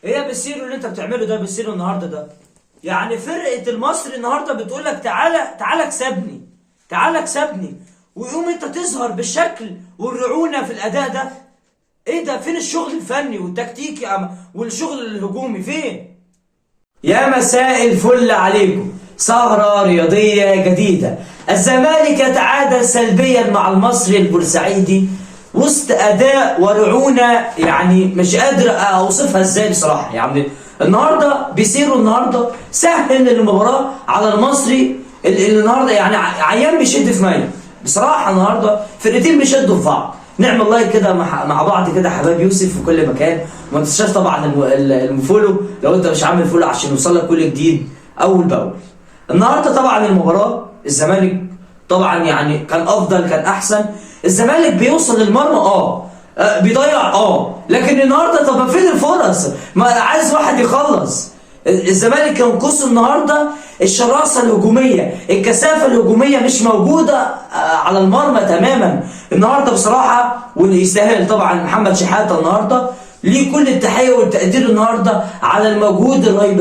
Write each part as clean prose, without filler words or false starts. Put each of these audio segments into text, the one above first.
ايه يا بسيرو اللي انت بتعمله ده بسيرو النهارده ده؟ يعني فرقه المصري النهارده بتقول لك تعالى تعالى اكسبني، تعالى اكسبني، ويقوم انت تظهر بالشكل والرعونه في الاداء ده. ايه ده؟ فين الشغل الفني والتكتيكي والشغل الهجومي فين؟ يا مساء الفل عليكم. سهرة رياضية جديدة. الزمالك يتعادل سلبيا مع المصري البورسعيدي وسط أداء ورعونة، يعني مش قادر أوصفها إزاي بصراحة. يعني النهاردة بيصيروا النهاردة سهل المباراة على المصري اللي النهاردة يعني عيان بيشد في مية بصراحة. النهاردة فرقتين بيشدوا في بعض. نعمل لايك كده مع بعض كده حباب يوسف في كل مكان، وما تنساش طبعا الفولو لو انت مش عامل فولو عشان يوصلك كل جديد اول باول. النهارده طبعا المباراه الزمالك طبعا يعني كان افضل، كان احسن. الزمالك بيوصل للمرمى بيضيع لكن النهارده طب ما فين الفرص؟ ما عايز واحد يخلص. الزمالك ينقصه النهارده الشراسه الهجوميه، الكثافه الهجوميه مش موجوده على المرمى تماما النهارده بصراحه. واللي يستاهل طبعا محمد شحاته النهارده، ليه كل التحيه والتقدير النهارده على المجهود الرهيب.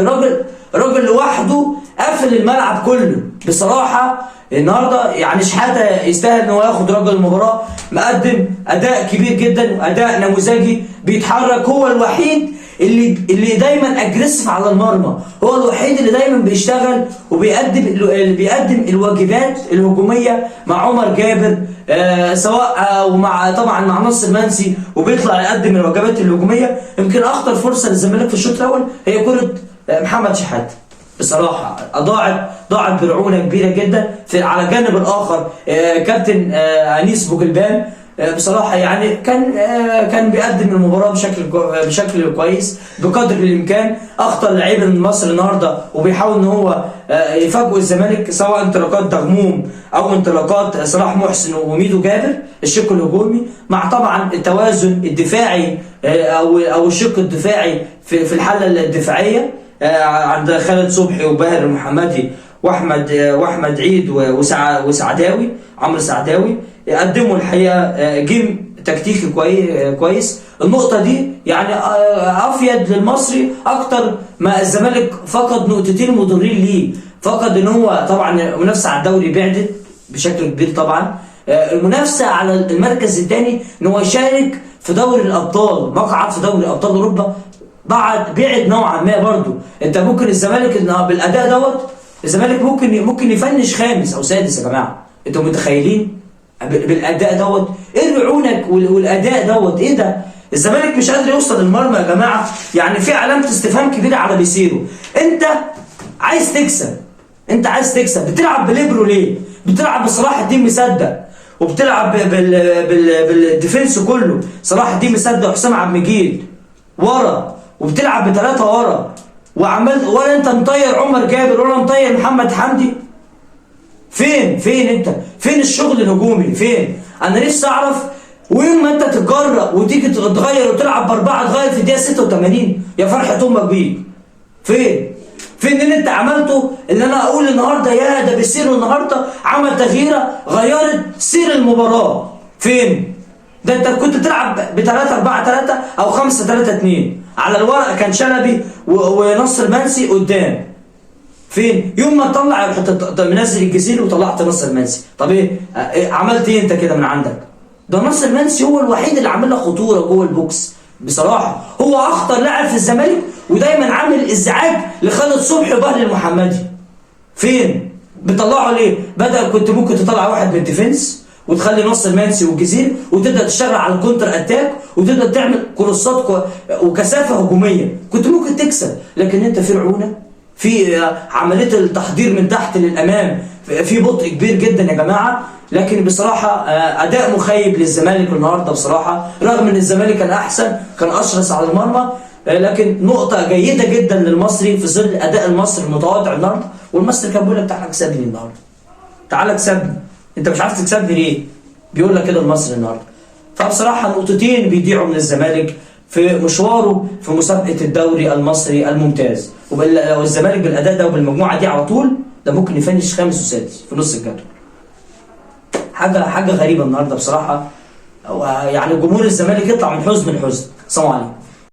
راجل لوحده قفل الملعب كله بصراحه. النهارده يعني شحاته يستاهل ان هو ياخد رجل المباراه، مقدم اداء كبير جدا واداء نموذجي، بيتحرك، هو الوحيد اللي دايما اجريسيف على المرمى، هو الوحيد اللي دايما بيشتغل وبيقدم الواجبات الهجوميه مع عمر جابر سواء ومع طبعا مع نصر منسي، وبيطلع يقدم الواجبات الهجوميه. يمكن اخطر فرصه للزمالك في الشوط الاول هي كره محمد شحاته بصراحه، ضاعت برعونه كبيره جدا. على الجانب الاخر كابتن انيس بوجلبان بصراحه يعني كان بيقدم المباراه بشكل كويس بقدر الامكان. اخطر لعيبه من مصر النهارده وبيحاول ان هو يفاجئ الزمالك، سواء انطلاقات دغموم او انطلاقات صلاح محسن وميدو جابر الشق الهجومي، مع طبعا التوازن الدفاعي او الشق الدفاعي في الحاله الدفاعيه عند خالد صبحي وباهر المحمدي واحمد عيد وسعداوي عمرو سعداوي. قدموا الحقيقه جيم تكتيكي كويس. النقطه دي يعني افيد للمصري اكتر ما الزمالك فقد نقطتين مضرين ليه. فقد ان هو طبعا المنافسه على الدوري بعدت بشكل كبير. طبعا المنافسه على المركز الثاني ان هو يشارك في دوري الابطال، مقعد في دوري ابطال اوروبا بعد نوعا ما. برضو انت ممكن الزمالك بالاداء دوت الزمالك ممكن يفنش خامس او سادس. يا جماعه انتوا متخيلين بالاداء دوت ايه الرعونه والاداء دوت؟ ايه ده؟ الزمالك مش قادر يوصل للمرمى يا جماعه. يعني في علامه استفهام كبيره على بيسيرو. انت عايز تكسب بتلعب بليبرو ليه؟ بتلعب بصلاح الدين مصدق، وبتلعب بالديفنس كله، صلاح الدين مصدق وحسام عبد المجيد ورا، وبتلعب ب3 ورا، وعمال ولا انت مطير عمر جابر ولا مطير محمد حمدي. فين انت؟ فين الشغل الهجومي؟ فين؟ انا نفسي اعرف. ويوم ما انت تتجرأ وتيجي تغير وتلعب ب4 تغير في الدقيقه 86، يا فرحه امك بيك. فين اللي انت عملته؟ اللي انا اقول النهارده يا ده بيصير النهارده عمل تغييره غيرت سير المباراه. فين؟ ده انت كنت تلعب ب3-4-3 او 5-3-2. على الورق كان شلبي ونصر منسي قدام. فين؟ يوم ما تطلع منزل الجزيري وطلعت نصر منسي. طب ايه عملت ايه انت كده من عندك؟ ده نصر منسي هو الوحيد اللي عامل لك خطوره جوه البوكس بصراحه. هو اخطر لاعب في الزمالك ودايما عامل ازعاج لخالد صبحي وبهر المحمدي. فين؟ بتطلعه ليه؟ كنت ممكن تطلع واحد من الديفنس وتخلي نصر منسي والجزيري وتبدا تشتغل على الكونتر اتاك وتبدا تعمل كروسات وكثافه هجوميه، كنت ممكن تكسب. لكن انت في رعونه، في عمليه التحضير من تحت للامام، في بطء كبير جدا يا جماعه. لكن بصراحه اداء مخيب للزمالك النهارده بصراحه، رغم ان الزمالك كان احسن، كان اشرس على المرمى. لكن نقطه جيده جدا للمصري في ظل اداء المصري المتواضع النهارده. والمصري كان بيقول لك تعالى اكسبني النهارده، تعالى اكسبني، انت مش عارف تكسبني ليه؟ بيقول لك كده المصري النهارده. فبصراحه نقطتين بيضيعوا من الزمالك في مشواره في مسابقه الدوري المصري الممتاز. ولو الزمالك بالاداء ده وبالمجموعه دي على طول ده ممكن يفنش خامس وسادس في نص الجدول. حاجه غريبه النهارده بصراحه. يعني جمهور الزمالك يطلع من حزن لحزن. السلام عليكم.